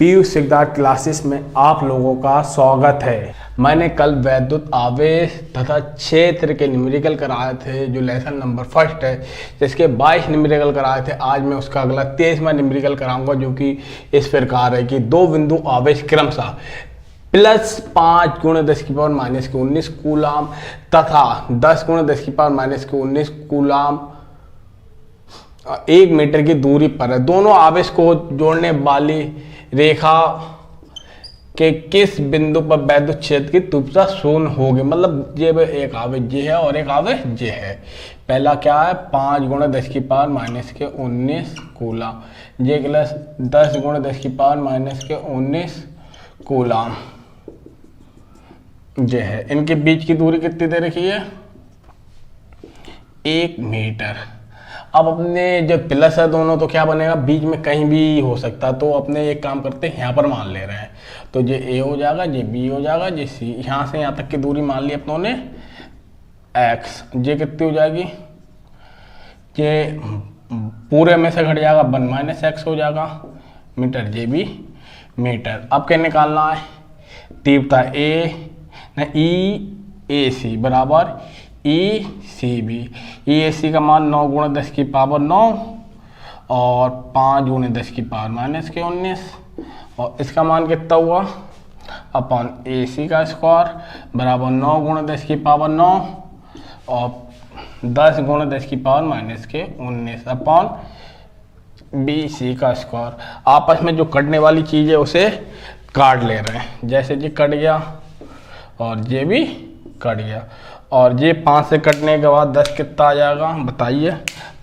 Piyush Siddharth classes में आप लोगों का स्वागत है। मैंने कल वैद्युत आवेश तथा क्षेत्र के न्यूमेरिकल कराए थे, जो लेसन नंबर फर्स्ट है, जिसके 22 न्यूमेरिकल कराए थे। आज मैं उसका अगला 23वां न्यूमेरिकल कराऊंगा, जो कि इस प्रकार है कि दो बिंदु आवेश क्रमशः +5 × 10⁻⁻19 कूलाम तथा 10 × 10⁻⁻19 कूलाम 1 मीटर की दूरी पर है। दोनों आवेश को जोड़ने वाली रेखा के किस बिंदु पर वैद्युत क्षेत्र की तीव्रता शून्य होगी। मतलब ये एक आवेश ये है और एक आवेश ये है। पहला क्या है, 5 × 10⁻⁻19 कूलाम, ये प्लस 10 × 10⁻⁻19 कूलाम ये है। इनके बीच की दूरी कितनी दे रखी है, 1 मीटर। अब अपने जो प्लस है दोनों, तो क्या बनेगा, बीच में कहीं भी हो सकता है। तो अपने एक काम करते हैं, यहाँ पर मान ले रहे हैं, तो ये ए हो जाएगा, ये बी हो जाएगा, ये सी। यहाँ से यहाँ तक की दूरी मान ली अपनों ने एक्स। ये कितनी हो जाएगी, ये पूरे में से घट जाएगा 1 - x हो जाएगा मीटर, ये भी मीटर। अब क्या निकालना है, तीव्रता ए न ई बराबर ECB। EAC का मान 9 × 10⁻9 और 5 × 10⁻⁻19 और इसका मान कितना हुआ, अपन AC का स्क्वायर बराबर 9 × 10⁻9 और 10 × 10⁻⁻19 अपॉन BC का स्क्वायर। आपस में जो कटने वाली चीज़ है उसे काट ले रहे हैं। जैसे ये कट गया और ये भी कट गया, और ये 5 से कटने के बाद 10 कितना आ जाएगा, बताइए।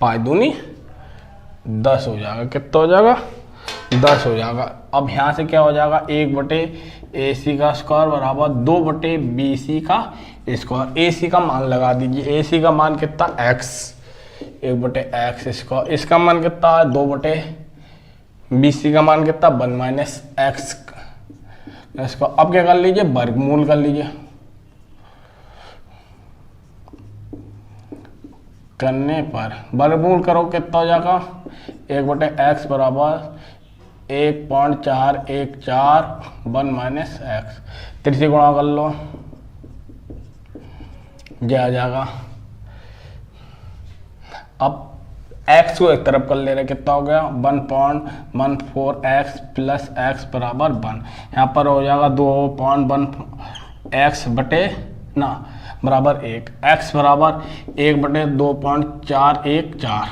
5 दूनी 10 हो जाएगा। कितना हो जाएगा, 10 हो जाएगा। अब यहाँ से क्या हो जाएगा, 1/AC का स्क्वायर बराबर 2/BC का स्क्वायर। AC का मान लगा दीजिए। AC का मान कितना, x, 1/x स्क्वायर। इसका मान कितना है, 2/BC का मान कितना, 1 - x स्क्वायर। अब क्या कर लीजिए, वर्गमूल कर लीजिए। करने पर वर्गमूल करो कितना हो जाएगा, 1/x बराबर 1.414 1 - x। 3 से गुणा कर लो, ये आ जाएगा। अब x को एक तरफ कर ले रहे, कितना हो गया, 1.14x + x बराबर 1। यहाँ पर हो जाएगा 2.1x बराबर 1, x बराबर 1/2.414।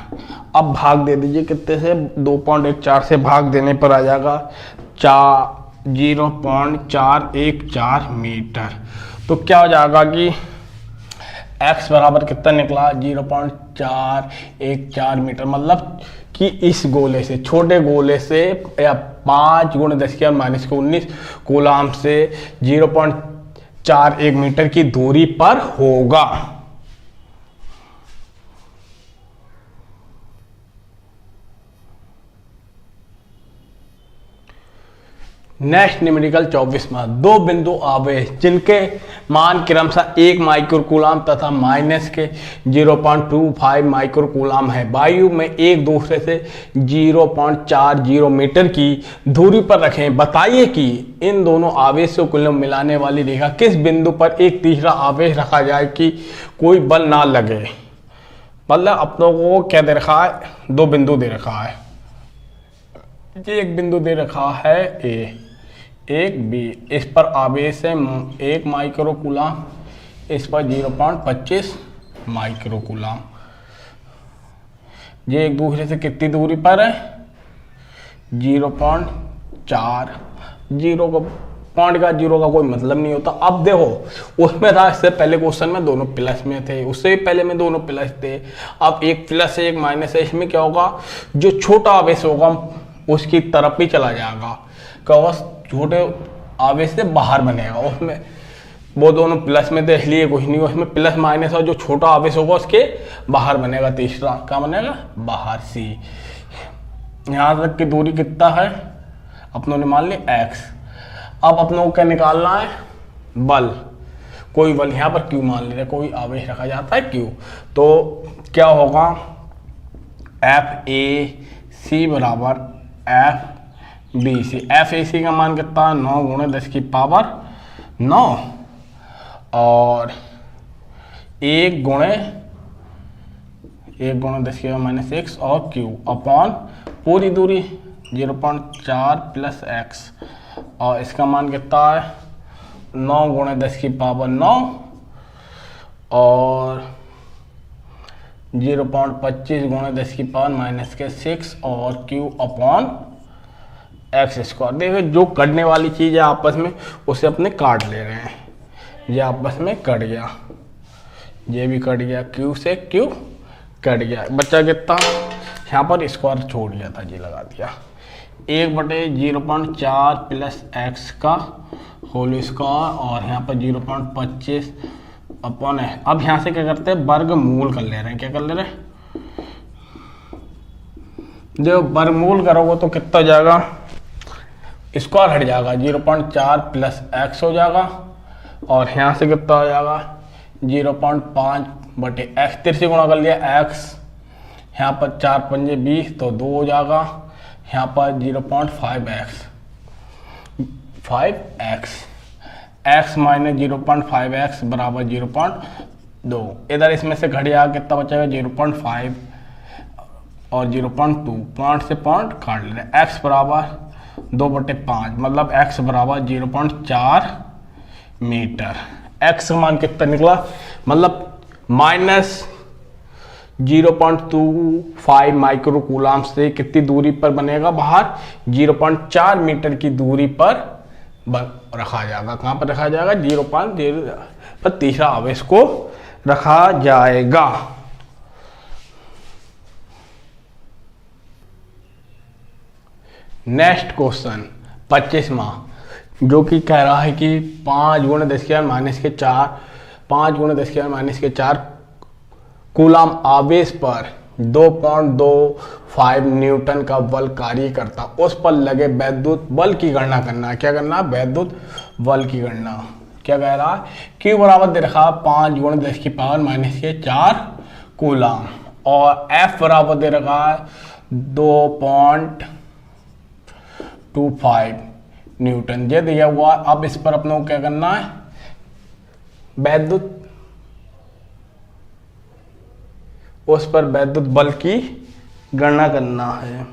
अब भाग दे दीजिए कितने से, 2.14 से भाग देने पर आ जाएगा 0.414 मीटर। तो क्या हो जाएगा कि x बराबर कितना निकला, 0.414 मीटर। मतलब कि इस गोले से, छोटे गोले से, या 5 × 10⁻⁻19 कूलाम से 0.41 मीटर की दूरी पर होगा। नेक्स्ट न्यूमेरिकल 24वां, दो बिंदु आवेश जिनके मान क्रमशः 1 माइक्रो कूलाम तथा -0.25 माइक्रो कूलाम है, वायु में एक दूसरे से 0.40 मीटर की दूरी पर रखें। बताइए कि इन दोनों आवेशों को मिलाने वाली रेखा किस बिंदु पर एक तीसरा आवेश रखा जाए कि कोई बल ना लगे। मतलब अपनों को क्या दे रखा है, दो बिंदु दे रखा है। ये एक बिंदु दे रखा है A, एक B। इस पर आवेश है 1 माइक्रो कूलाम, इस पर 0.25 माइक्रो कूलाम। ये एक दूसरे से कितनी दूरी पर है, 0.4। जीरो का पॉइंट का 0 का कोई मतलब नहीं होता। अब देखो, उसमें था, इससे पहले क्वेश्चन में दोनों प्लस में थे, उससे पहले में दोनों प्लस थे। अब एक प्लस है एक माइनस है। इसमें क्या होगा, जो छोटा आवेश होगा उसकी तरफ ही चला जाएगा, क्या छोटे आवेश से बाहर बनेगा। उसमें वो दोनों प्लस में थे, इसलिए कुछ नहीं। उसमें प्लस माइनस और जो छोटा आवेश होगा उसके बाहर बनेगा। तीसरा क्या बनेगा, बाहर C। यहाँ तक की दूरी कितना है, अपनों ने मान ली x। अब अपनों को क्या निकालना है, बल। कोई बल यहाँ पर Q मान ले रहे, कोई आवेश रखा जाता है Q। तो क्या होगा, FAC बराबर F B C. F A C का मान कितना, 9 गुणे 10 की पावर 9 और 1 गुणे 10 की पावर -6 और क्यू अपॉन पूरी दूरी 0.4 प्लस एक्स और इसका मान कितना है 9 गुणे 10 की पावर 9 और 0.25 गुणे 10 की पावर -6 और क्यू अपॉन एक्स स्क्वायर। देखिए जो कटने वाली चीज़ है आपस में उसे अपने काट ले रहे हैं, ये आपस में कट गया, ये भी कट गया, क्यू से क्यू कट गया, बच्चा कितना यहाँ पर स्क्वायर छोड़ दिया था, जी लगा दिया 1/0.4 प्लस एक्स का होल स्क्वायर और यहाँ पर 0.25 अपॉन है। अब यहाँ से क्या करते हैं, वर्गमूल कर ले रहे हैं, क्या कर ले रहे हैं, जो वर्गमूल करोगे तो कितना जाएगा, स्क्वायर हट जाएगा 0.4 प्लस एक्स हो जाएगा और यहाँ से कितना हो जाएगा 0.5 बटे एक्स, 3 से गुणा कर लिया एक्स, यहाँ पर 4 पंजे 20 तो 2 हो जाएगा, यहाँ पर 0.5 एक्स एक्स माइनस 0.5 एक्स बराबर 0.2। इधर इसमें से घट जाएगा, कितना बचेगा 0.5 और 0.2, पॉइंट से पॉइंट काट ले रहे हैं, एक्स बराबर 2/5 मतलब एक्स बराबर 0.4 मीटर। एक्स का मान कितना निकला, मतलब -0.25 माइक्रो कूलाम से कितनी दूरी पर बनेगा बाहर, 0.4 मीटर की दूरी पर रखा जाएगा। कहाँ पर रखा जाएगा, 0.0 पर तीसरा आवेश को रखा जाएगा। नेक्स्ट क्वेश्चन 25वां, जो कि कह रहा है कि 5 गुणे 10 की पावर -4 कूलाम आवेश पर 2.25 न्यूटन का बल कार्य करता, उस पर लगे वैद्युत बल की गणना करना। क्या करना, वैद्युत बल की गणना। क्या कह रहा है, Q बराबर दे रखा 5 गुणे 10 की पावर -4 कूलाम और F बराबर दे रखा है 2.25 न्यूटन, ये दिया हुआ। अब इस पर अपने को क्या करना है, वैद्युत, उस पर वैद्युत बल की गणना करना है।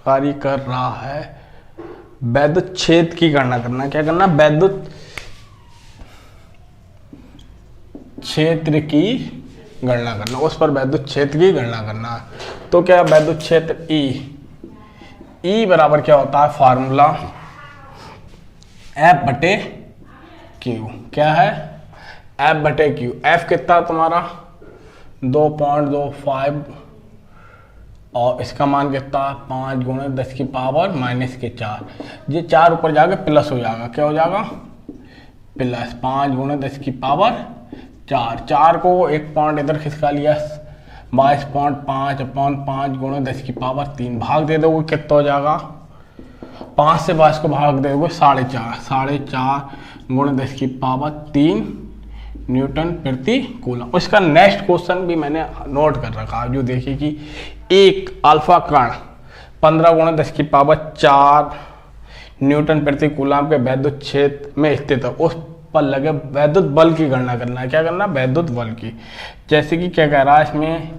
कार्य कर रहा है, वैद्युत क्षेत्र की गणना करना। क्या करना, वैद्युत क्षेत्र की गणना करना, उस पर वैद्युत क्षेत्र की गणना करना। तो क्या वैद्युत क्षेत्र ई बराबर क्या होता है, फार्मूला F/Q। क्या है, F/Q। F कितना तुम्हारा 2.25 और इसका मान कितना 5 गुणे 10 की पावर -4। ये 4 ऊपर जाके प्लस हो जाएगा, क्या हो जाएगा प्लस 5 गुणे 10 की पावर 4 को एक पॉइंट इधर खिसका लिया 22.5 अपॉन 5 गुणे 10 की पावर 3 भाग दे दोगे, कितना हो जाएगा 5 से 22 को भाग दे दोगे 4.5 गुणे 10 की पावर 3 न्यूटन प्रति कूलम। उसका नेक्स्ट क्वेश्चन भी मैंने नोट कर रखा है, जो देखिए कि एक अल्फा कण 15 गुणे 10 की पावर 4 न्यूटन प्रति कूलम के वैद्युत क्षेत्र में स्थित है, उस पर लगे वैद्युत बल की गणना करना है। क्या करना, वैद्युत बल की। जैसे कि क्या कह रहा है इसमें,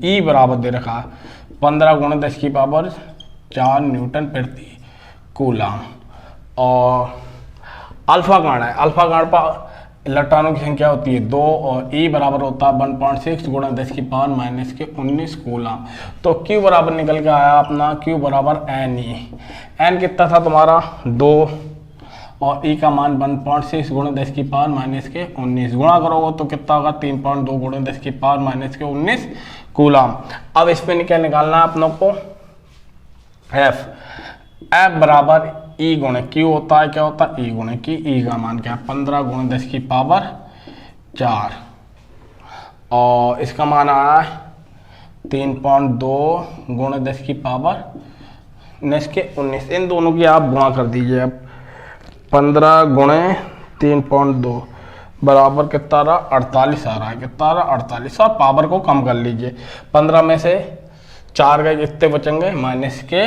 ई बराबर दे रखा 15 गुणे 10 की पावर 4 न्यूटन प्रति कूलम और अल्फा कण है, अल्फा कण पर इलेक्ट्रॉनों की संख्या होती है 2 और ई बराबर होता है 1.6 गुणा 10 की पावर -19 कूलम। तो क्यू बराबर निकल के आया अपना, क्यू बराबर एन कितना था तुम्हारा 2 और ई का मान 1.6 गुणा 10 की पावर -19 गुणा करोगे तो कितना होगा 3.2 गुणा 10 की पावर -19 कूलम। अब इस पे क्या निकालना है अपनों को, एफ बराबर ई गुणे क्यू होता है, क्या होता है ई गुणे की। ई का मान क्या है 15 गुणे 10 की पावर 4 और इसका मान आया है 3.2 गुणे 10 की पावर 19। इन दोनों की आप गुणा कर दीजिए। अब 15 गुणे 3.2 बराबर कितना रहा, 48 आ रहा है। कितना रहा, 48। और पावर को कम कर लीजिए, 15 में से 4 गए, कितने बचेंगे, माइनस के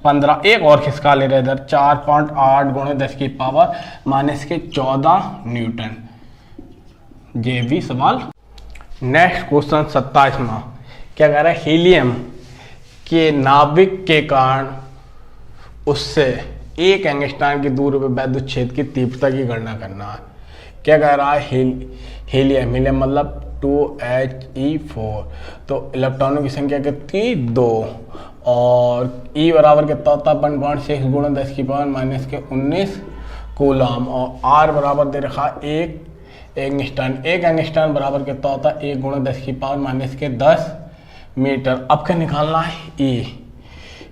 15। एक और खिसका ले रहे इधर, 4.8 गुणे 10 की पावर माइनस के 14 न्यूटन। ये भी सवाल। नेक्स्ट क्वेश्चन 27वां क्या कह रहा है, हीलियम के नाभिक के कारण उससे एक एंगस्ट्रॉन की दूरी पर वैद्युत क्षेत्र की तीव्रता की गणना करना है। क्या कह रहा है, हीलियम मतलब 2He4, तो इलेक्ट्रॉनों की संख्या कितनी, 2, और E बराबर कितना होता है, 1.6 गुणा 10 की पावर माइनस के 19 कूलम, और R बराबर दे रखा एक एंगस्ट्रॉन। एक एंगस्ट्रॉन बराबर कितना होता है, 1 गुणा 10 की पावर माइनस के 10 मीटर। अब क्या निकालना है,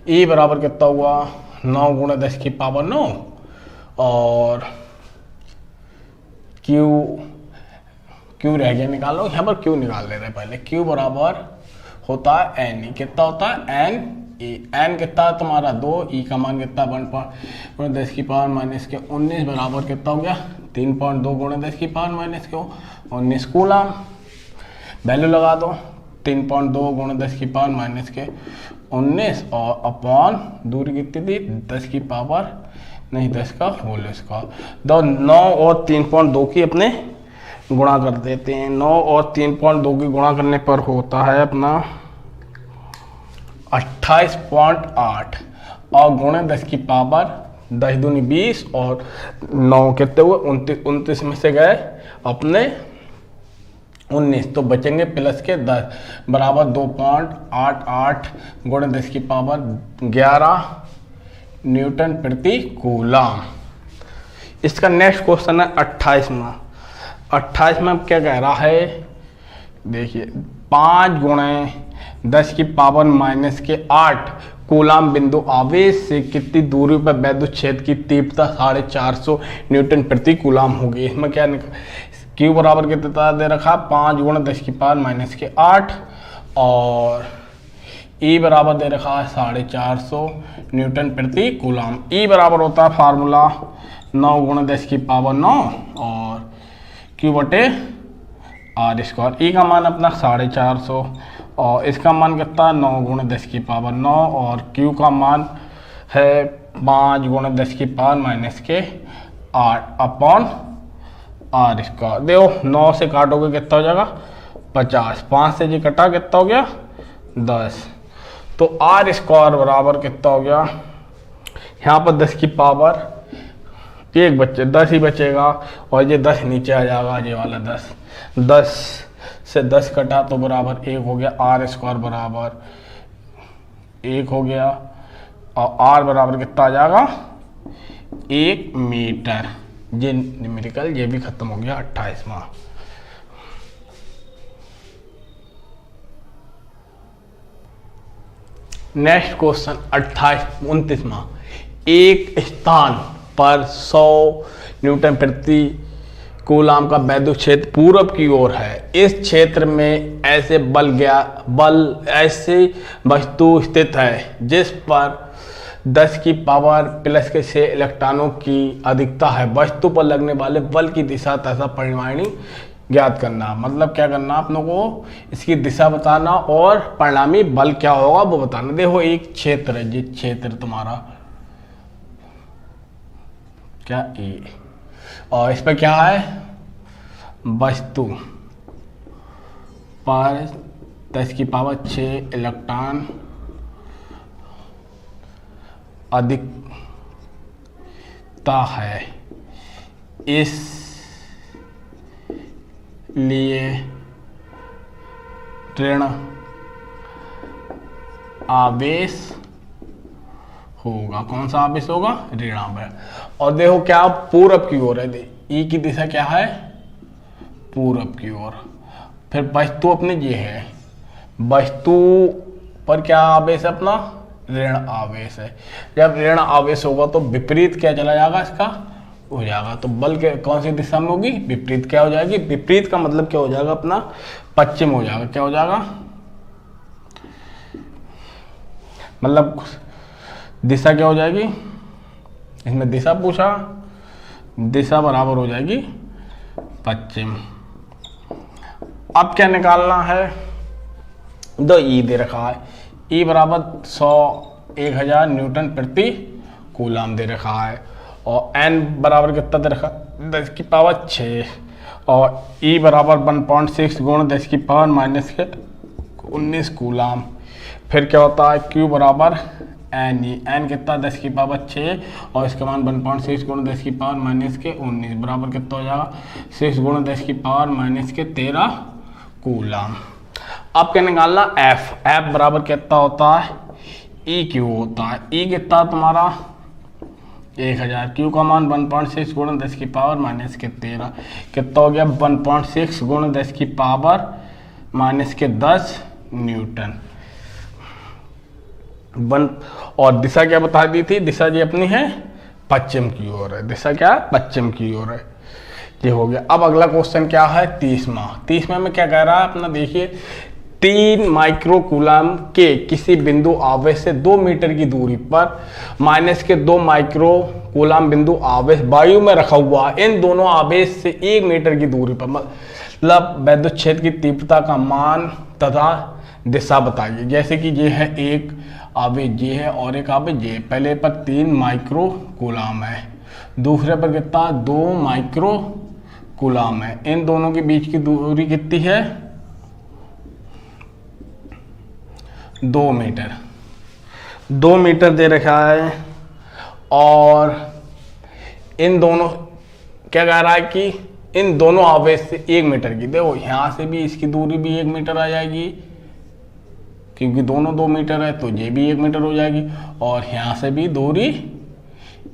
E बराबर कितना हुआ, 9 गुणा 10 की पावर 9, और Q रह गया, निकालो। यहाँ पर Q निकाल ले रहे हैं पहले। Q बराबर होता है N, कितना होता है, N कितना है तुम्हारा 2, E का मान कितना, 1.10 की पावर माइनस के 19 बराबर कितना हो गया, 3.2 गुणा 10 की पावर माइनस के 19 कूलम। वैल्यू लगा दो, 3.2 गुणा 10 की पावर माइनस के 19, और अपॉन दूरी कितनी थी, 10 की पावर नहीं 10 का होल स्क्वायर। दो 9 और 3.2 की अपने गुणा कर देते हैं। 9 और 3.2 की गुणा करने पर होता है अपना 28.8, और गुणे 10 की पावर 10 दूनी 20, और 9 कितने हुए, 29 में से गए अपने 19, तो बचेंगे प्लस के 10 बराबर 2.88 गुणे 10 की पावर 11 न्यूटन प्रति कूलम। इसका नेक्स्ट क्वेश्चन है 28वां। 28वां क्या कह रहा है, देखिए 5 गुणे 10 की पावर माइनस के 8 कूलम बिंदु आवेश से कितनी दूरी पर वैद्युत क्षेत्र की तीव्रता 450 न्यूटन प्रति कूलम होगी। इसमें क्या Q बराबर कितना दे रखा, 5 गुणा 10 की पावर माइनस के 8, और E बराबर दे रखा है 450 न्यूटन प्रति कूलम। E बराबर होता है फार्मूला 9 गुणा 10 की पावर 9 और Q बटे R स्क्वायर। E का मान अपना 450 और इसका मान कितना 9 गुणा 10 की पावर 9, और Q का मान है 5 गुणा 10 की पावर माइनस के 8 अपॉन R स्क्वायर। देखो 9 से काटोगे कितना हो जाएगा 50, 5 से जी कटा कितना हो गया 10, तो R स्क्वायर बराबर कितना हो गया, यहाँ पर 10 की पावर 1 बचे 10 ही बचेगा, और ये 10 नीचे आ जाएगा, ये वाला 10 से 10 कटा तो बराबर 1 हो गया। R स्क्वायर बराबर 1 हो गया, और R बराबर कितना आ जाएगा 1 मीटर। ये न्यूमेरिकल ये भी खत्म हो गया 28वां। Next question 29वां। एक स्थान पर 100 न्यूटन प्रति कूलम का वैद्युत क्षेत्र पूरब की ओर है। इस क्षेत्र में ऐसी वस्तु स्थित है जिस पर 10 की पावर प्लस के 6 इलेक्ट्रॉनों की अधिकता है। वस्तु पर लगने वाले बल की दिशा तथा परिमाणी ज्ञात करना। मतलब क्या करना, आप लोगों को इसकी दिशा बताना और परिणामी बल क्या होगा वो बताना। देखो एक क्षेत्र है, जिस क्षेत्र तुम्हारा क्या ए, और इस पर क्या है वस्तु पर 10 की पावर 6 इलेक्ट्रॉन अधिकता है, इसलिए ऋण आवेश होगा। कौन सा आवेश होगा, ऋण आवेश। और देखो क्या पूरब की ओर है, ई की दिशा क्या है पूरब की ओर। फिर वस्तु अपने ये है, वस्तु पर क्या आवेश है अपना ऋण आवेश है। जब ऋण आवेश होगा तो विपरीत क्या चला जाएगा इसका हो जाएगा, तो बल के कौन सी दिशा में होगी विपरीत। क्या हो जाएगी विपरीत का मतलब क्या हो जाएगा अपना पश्चिम हो जाएगा। क्या हो जाएगा मतलब दिशा क्या हो जाएगी, इसमें दिशा पूछा, दिशा बराबर हो जाएगी पश्चिम। अब क्या निकालना है, दो ई दे रखा है, ई बराबर 1000 न्यूटन प्रति कूलाम दे रखा है, और एन बराबर कितना दे रखा, 10 की पावर 6, और ई बराबर 1.6 गुण 10 की पावर -19 कूलाम। फिर क्या होता है, क्यू बराबर एन ई, एन कितना 10 की पावर 6 और इसका मान 1.6 गुण 10 की पावर -19 बराबर कितना हो जाएगा 6 गुण 10 की पावर -13 कूलाम। अब क्या निकालना, एफ, एफ बराबर कितना होता है, ई क्यू होता है, ई कितना तुम्हारा 1000, क्यू का मान 1.6 गुण 10 की पावर -13 कितना हो गया 1.6 गुण 10 की पावर -10 न्यूटन। और दिशा क्या बता दी थी, दिशा जी अपनी है पश्चिम की ओर है, दिशा क्या है पश्चिम की ओर है। ये हो गया। अब अगला क्वेश्चन क्या है, 30वां में क्या कह रहा है अपना, देखिए 3 माइक्रो कूलाम के किसी बिंदु आवेश से 2 मीटर की दूरी पर -2 माइक्रो कूलाम बिंदु आवेश वायु में रखा हुआ है, इन दोनों आवेश से 1 मीटर की दूरी पर, मतलब वैद्युत क्षेत्र की तीव्रता का मान तथा दिशा बताइए। जैसे कि ये है एक आवेश ये है और एक आवेश ये, पहले पर 3 माइक्रो कूलाम है, दूसरे पर कितना 2 माइक्रो कूलाम है, इन दोनों के बीच की दूरी कितनी है 2 मीटर, 2 मीटर दे रखा है। और इन दोनों क्या कह रहा है कि इन दोनों आवेश से 1 मीटर की, देखो यहाँ से भी इसकी दूरी भी 1 मीटर आ जाएगी क्योंकि दोनों 2 मीटर है, तो ये भी 1 मीटर हो जाएगी, और यहाँ से भी दूरी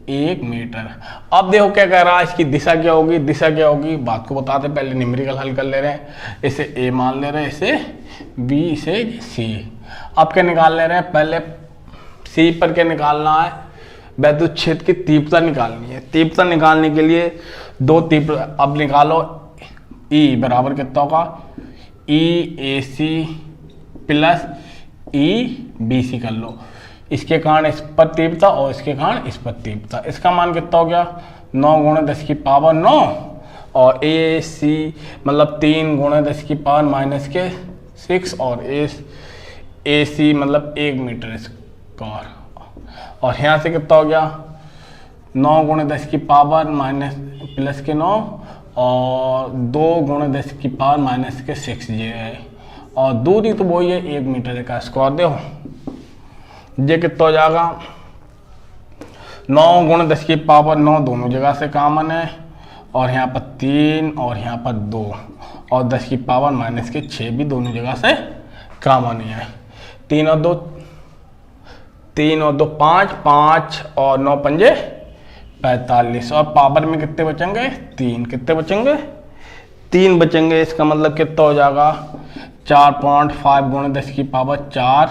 1 मीटर। अब देखो क्या कह रहा है, इसकी दिशा क्या होगी, दिशा क्या होगी बात को बताते, पहले न्यूमेरिकल हल कर ले रहे हैं, इसे ए मान ले रहे हैं, इसे बी, इसे सी। अब क्या निकाल ले रहे हैं, पहले सी पर क्या निकालना है, वैद्युत क्षेत्र की तीव्रता निकालनी है। तीव्रता निकालने के लिए दो तीव्र, अब निकालो ई बराबर कितना होगा, ई ए C plus E B C कर लो, इसके कारण इस पर तीव्रता और इसके कारण इस पर तीव्रता, इसका मान कितना हो गया 9 गुणे 10 की पावर 9, और ए सी मतलब 3 गुणे 10 की पावर -6, और ए सी मतलब 1 मीटर स्क्वायर, और यहाँ से कितना हो गया 9 गुणे 10 की पावर +9 और 2 गुणे 10 की पावर -6 ये है, और दूरी तो वही है 1 मीटर का स्क्वायर। देखो ये कितना हो जाएगा 9 गुणे 10 की पावर 9 दोनों जगह से कॉमन है, और यहाँ पर 3 और यहाँ पर 2, और 10 की पावर -6 भी दोनों जगह से कॉमन ही है। 3 और 2 5, 5 और 9 पंजे 45, और पावर में कितने बचेंगे 3, कितने बचेंगे 3 बचेंगे, इसका मतलब कितना हो जाएगा 4.5 गुणे 10 की पावर 4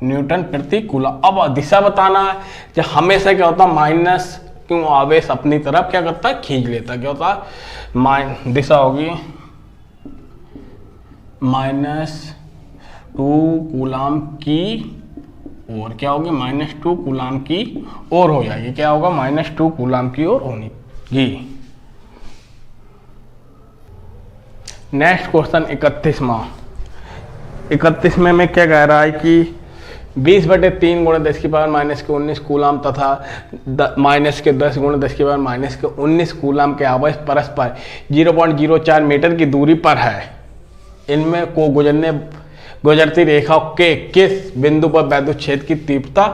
न्यूटन प्रति कूलम। अब दिशा बताना है, जब हमेशा क्या होता है माइनस, क्यों आवेश अपनी तरफ क्या करता है खींच लेता है, क्या होता है दिशा होगी -2 कूलम की ओर, क्या होगी -2 कूलम की ओर हो जाएगी, क्या होगा -2 कूलम की ओर होनी जी। नेक्स्ट क्वेश्चन 31वां में क्या कह रहा है कि 20/3 गुणे 10 की पावर -19 कूलम तथा -10 गुणे 10 की पावर -19 कूलम के आवेश परस्पर 0.04 मीटर की दूरी पर है, इनमें को गुजरती रेखा के किस बिंदु पर वैद्युत क्षेत्र की तीव्रता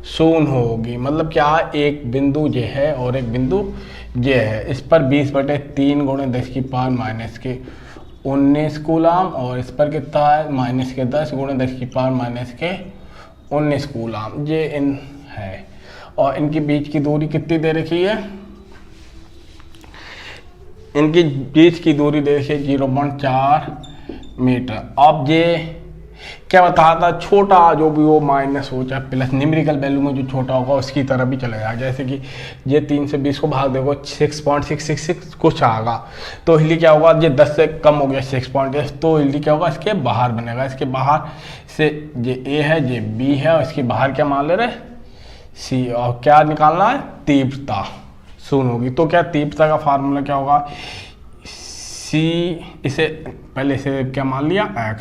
शून्य होगी। मतलब क्या है, एक बिंदु ये है और एक बिंदु ये है, इस पर 20/3 गुणे 10 की पावर -19 कूलम, और इस पर कितना है -10 गुणे 10 की पावर -19 कूलम, ये इन है, और इनके बीच की दूरी कितनी दे रखी है, इनकी बीच की दूरी दे रखी है 0.4 मीटर। अब ये क्या बताया था, छोटा जो भी वो माइनस हो चाहे प्लस, न्यूमेरिकल वैल्यू में जो छोटा होगा उसकी तरह भी चलेगा। जैसे कि ये 3 से 20 को भाग देखो 6.666 कुछ आएगा, तो इसलिए क्या होगा, ये 10 से कम हो गया 6.8, तो इसलिए क्या होगा इसके बाहर बनेगा, इसके बाहर से ये ए है ये बी है, और इसके बाहर क्या मान ले रहे सी, और क्या निकालना है तीव्रता शून्य होगी। तो क्या तीव्रता का फार्मूला क्या होगा, इसे पहले से क्या मान लिया x,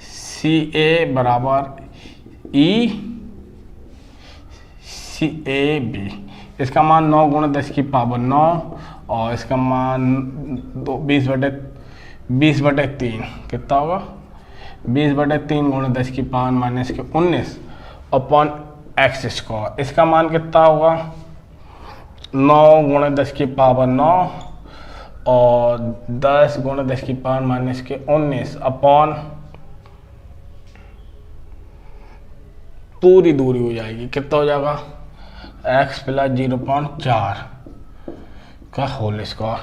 सी ए बराबर ई सी ए बी, इसका मान 9 गुणा 10 की पावर 9 और इसका मान 20/3 कितना होगा 20/3 गुणा 10 की पावर माइनस के 19 अपॉन एक्स स्क्वायर। इसका मान कितना होगा 9 गुणा 10 की पावर 9 और 10 गुणा 10 की पावर माइनस के 19 अपॉन पूरी दूरी हो जाएगी, कितना हो जाएगा x प्लस 0.4 का होल स्क्वायर।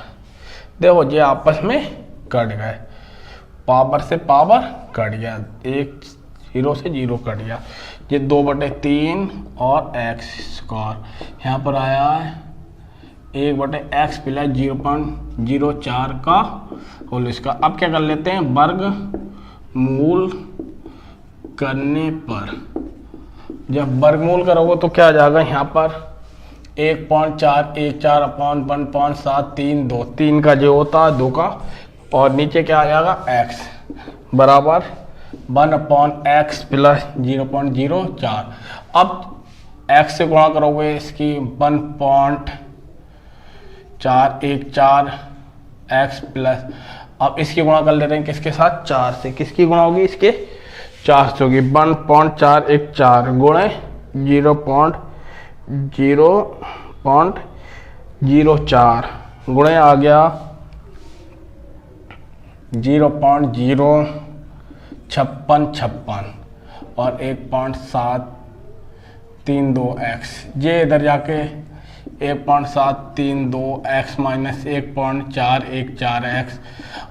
देखो ये आपस में कट गए, पावर से पावर कट गया, 1 0 से 0 कट गया, ये 2/3 और x स्क्वायर यहाँ पर आया है 1/x प्लस 0.04 का होल स्क्वायर। अब क्या कर लेते हैं, वर्ग मूल करने पर, जब वर्गमूल करोगे तो क्या आ जाएगा यहाँ पर 1.414 अपॉन 1.732, 3 का जो होता है 2 का, और नीचे क्या आ जाएगा x बराबर 1/x प्लस 0.04। अब x से गुणा करोगे इसकी 1.414 x प्लस, अब इसकी गुणा कर ले रहे हैं किसके साथ 4 से, किसकी गुणा होगी इसके 4 से होगी 1.414 गुणे 0.04 गुणे आ गया 0.05656 और 1.732x, ये इधर जाके 1.732x माइनस 1.414x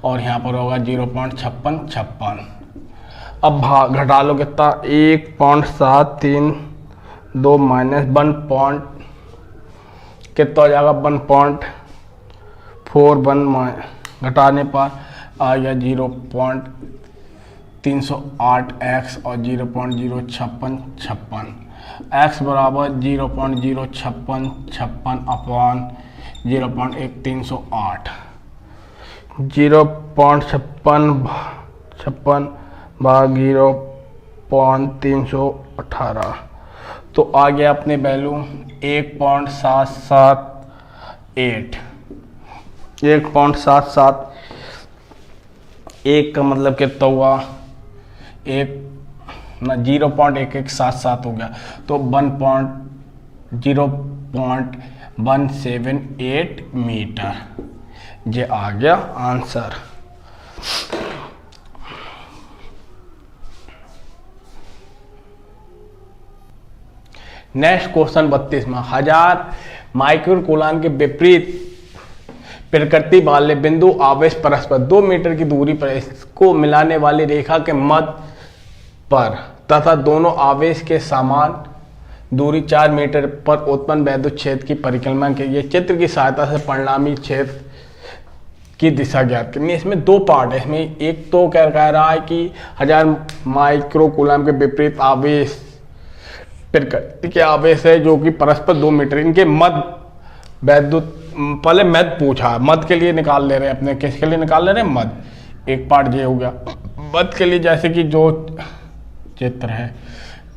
और यहाँ पर होगा 0.5656। अब भाग घटा लो कितना 1.732 माइनस 1 कितना हो जाएगा 1.41 घटाने पर आ गया 0.308x और 0.05656, x बराबर 0.05656 अपॉन 0.1308, 0.5656 भाग 0.318, तो आ गया अपने वैल्यू 1.778। 1.771 का मतलब कितना हुआ 0.1177 हो गया, तो 0.178 मीटर, ये आ गया आंसर। नेक्स्ट क्वेश्चन 32वां, 1000 माइक्रो कूलाम के विपरीत प्रकृति वाले बिंदु आवेश परस्पर 2 मीटर की दूरी पर इसको मिलाने वाली रेखा के मध्य पर तथा दोनों आवेश के समान दूरी 4 मीटर पर उत्पन्न वैद्युत क्षेत्र की परिकल्पना के लिए चित्र की सहायता से परिणामी क्षेत्र की दिशा ज्ञात करनी है। इसमें 2 पार्ट है, इसमें एक तो क्या कह रहा है कि 1000 माइक्रो कूलाम के विपरीत आवेश प्रकृति के आवेश है जो कि परस्पर 2 मीटर, इनके मध्य वैद्युत, पहले मध्य पूछा, मध्य के लिए निकाल ले रहे हैं अपने, किसके लिए निकाल ले रहे हैं मध्य, एक पार्ट ये हो गया। मध्य के लिए जैसे कि जो चित्र है,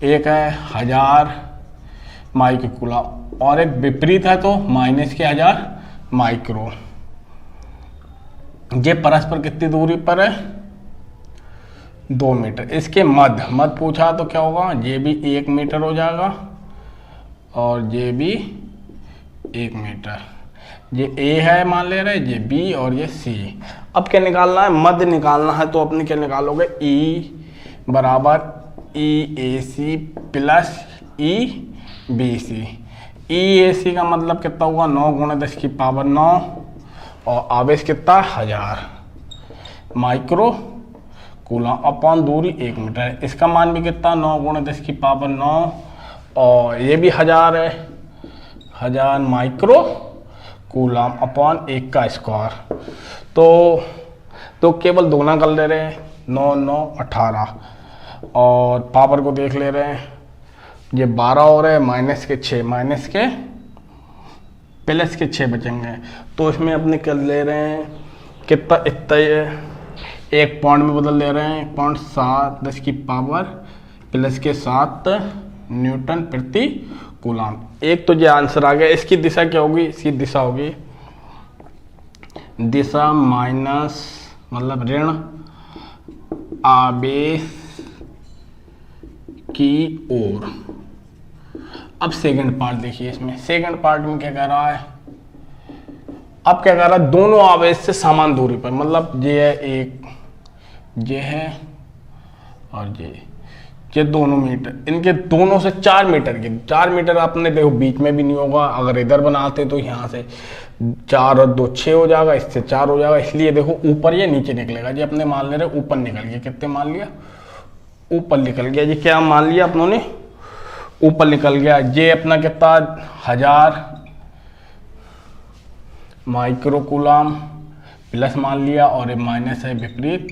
एक है 1000 माइक्रो कूलाम और एक विपरीत है तो माइनस के 1000 माइक्रो, ये परस्पर कितनी दूरी पर है 2 मीटर। इसके मध्य पूछा तो क्या होगा, ये भी 1 मीटर हो जाएगा और ये भी 1 मीटर, ये A है मान ले रहे, ये B और ये C। अब क्या निकालना है, मध्य निकालना है, तो अपने क्या निकालोगे E बराबर EAC प्लस EBC। EAC का मतलब कितना हुआ 9 गुणा 10 की पावर 9 और आवेश कितना 1000 माइक्रो कूलाम अपॉन दूरी 1 मीटर है। इसका मान भी कितना 9 गुणा 10 की पावर 9 और ये भी 1000 है, 1000 माइक्रो कूलाम अपॉन 1 का स्क्वायर, तो केवल दोगुना कर ले रहे हैं, 9 9 18 और पावर को देख ले रहे हैं, ये 12 हो रहे हैं, माइनस के 6 माइनस के प्लस के 6 बचेंगे, तो इसमें अपने कर ले रहे हैं कितना इतना एक पॉइंट में बदल दे रहे हैं, 1.7 10 की पावर प्लस के 7 न्यूटन प्रति कूलाम। एक तो ये आंसर आ गया। इसकी दिशा क्या होगी? इसकी दिशा होगी दिशा माइनस मतलब ऋण आवेश की ओर। अब सेकंड पार्ट देखिए, इसमें सेकंड पार्ट में क्या कह रहा है? अब क्या कह रहा है? दोनों आवेश से समान दूरी पर, मतलब ये है एक, ये है और ये दोनों मीटर, इनके दोनों से 4 मीटर की, 4 मीटर आपने देखो बीच में भी नहीं होगा। अगर इधर बनाते तो यहाँ से 4 और 2 6 हो जाएगा, इससे 4 हो जाएगा, इसलिए देखो ऊपर ये नीचे निकलेगा। ये अपने मान ले रहे ऊपर निकल गया, कितने मान लिया? ऊपर निकल गया। ये क्या मान लिया अपनों ने? ऊपर निकल गया। ये अपना कितना 1000 माइक्रो कूलाम प्लस मान लिया, और ये माइनस है विपरीत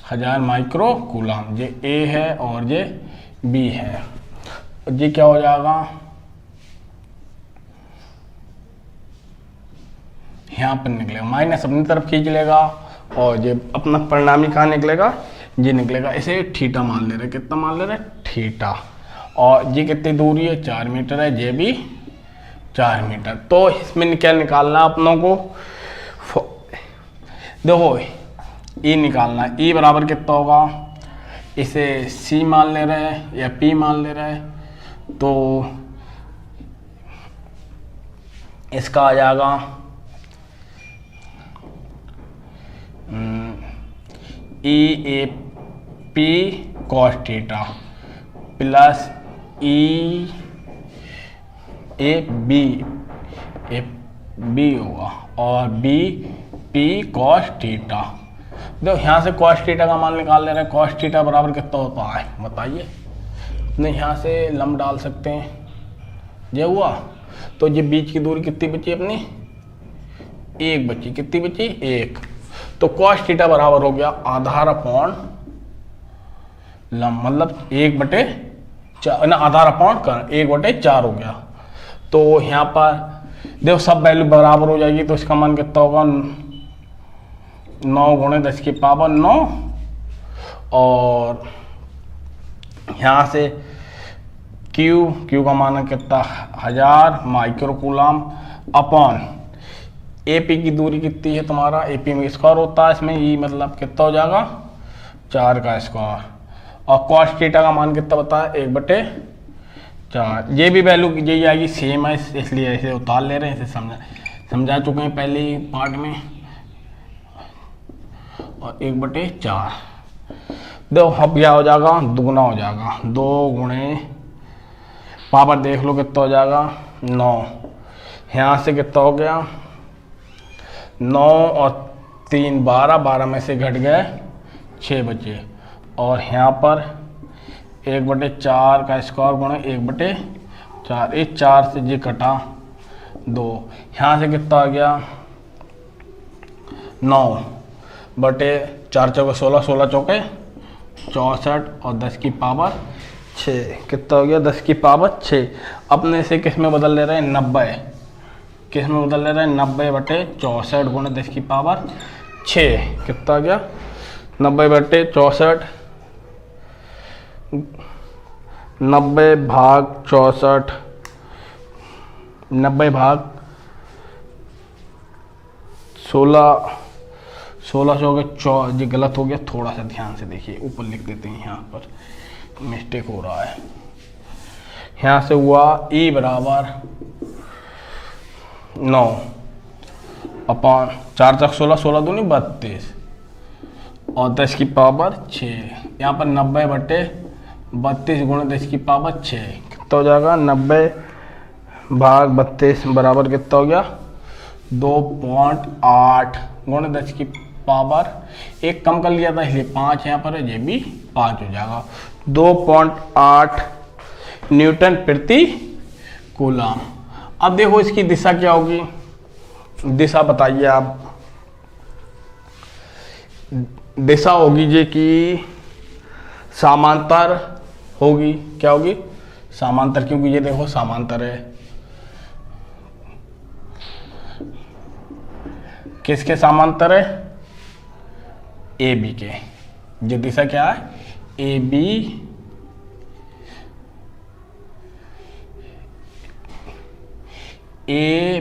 1000 माइक्रो कूलाम। ये ए है और ये बी है। ये क्या हो जाएगा? यहाँ पर निकलेगा, माइनस अपनी तरफ खींच लेगा, और ये अपना परिणामी कहाँ निकलेगा? ये निकलेगा। इसे थीटा मान ले रहे। कितना मान ले रहे? थीटा। और ये कितनी दूरी है? 4 मीटर है। ये भी 4 मीटर। तो इसमें क्या निकालना है अपनों को? देखो ई निकालना है। ई बराबर कितना होगा? इसे सी मान ले रहे हैं या पी मान ले रहे हैं, तो इसका आ जाएगा E A P cos theta plus E A B होगा, और बी पी कॉस थीटा। देखो यहाँ से कॉस थीटा का मान निकाल ले रहे हैं। कॉस थीटा बराबर कितना होता है बताइए? अपने यहाँ से लंब डाल सकते हैं। ये हुआ, तो ये बीच की दूरी कितनी बची अपनी? 1 बची। कितनी बची? 1। तो कॉस थीटा बराबर हो गया आधार अपॉन लंब, मतलब 1/4 ना, आधार अपॉन 1/4 हो गया। तो यहाँ पर देखो सब वैल्यू बराबर हो जाएगी, तो इसका मान कितना होगा? 9 × 10 की पावर 9, और यहाँ से Q का मान है कितना? 1000 माइक्रो कूलाम अपॉन AP की दूरी कितनी है तुम्हारा? AP में स्क्वायर होता है, इसमें ई मतलब कितना हो जाएगा? 4 का स्क्वायर। और कॉस थीटा का मान कितना बताया? 1/4। ये भी वैल्यू यही आएगी, सेम है, इसलिए ऐसे उतार ले रहे हैं। इसे समझा चुके हैं पहले ही पार्ट में। और 1/4 देखो अब क्या हो जाएगा? दुगना हो जाएगा। 2 × पावर देख लो कितना हो जाएगा? 9। यहाँ से कितना हो गया? 9 और 3 12, 12 में से घट गए 6 बचे, और यहाँ पर 1/4 का स्क्वायर गुणे 1/4। इस 4 से ये कटा 2, यहाँ से कितना आ गया? 9/4 चौके 16, 16 चौके 64, और 10 की पावर 6। कितना हो गया? 10 की पावर 6। अपने से किस में बदल ले रहे हैं? 90। किस में बदल ले रहे हैं? 90/64 गुणे 10 की पावर 6। कितना आ गया? 90/64, 90/64, 90/16, 16 सौ के 4। ये गलत हो गया, थोड़ा सा ध्यान से देखिए, ऊपर लिख देते हैं, यहाँ पर मिस्टेक हो रहा है। यहाँ से हुआ E बराबर 9 अपॉन 4 × 16, 16 दूनी 32, और 10 की पावर 6। यहाँ पर 90/32 गुणे 10 की पावर 6 कितना हो जाएगा? 90/32 बराबर कितना हो गया? 2.8 गुणे 10 की पावर 1 कम कर लिया था, इसलिए 5 यहाँ पर है, ये भी 5 हो जाएगा। 2.8 न्यूटन प्रति कूलाम। अब देखो इसकी दिशा क्या होगी? दिशा बताइए आप। दिशा होगी ये कि समांतर होगी। क्या होगी? समांतर, क्योंकि ये देखो समांतर है। किसके समांतर है? ए बी के। ये दिशा क्या है? ए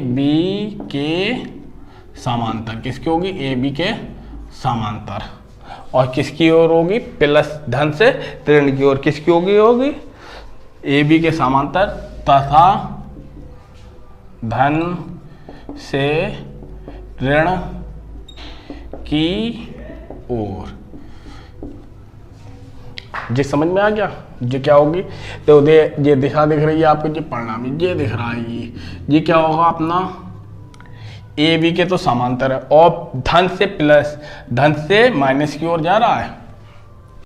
बी के समांतर। किसकी होगी? ए बी के समांतर। और किसकी ओर होगी? प्लस धन से ऋण की ओर। किसकी होगी? ए बी के समांतर तथा धन से ऋण की ओर। ये समझ में आ गया? ये क्या होगी? तो ये दिशा दिख रही है आपको, ये परिणाम ये दिख रहा है। ये क्या होगा अपना? ए बी के तो समांतर है और धन से माइनस की ओर जा रहा है।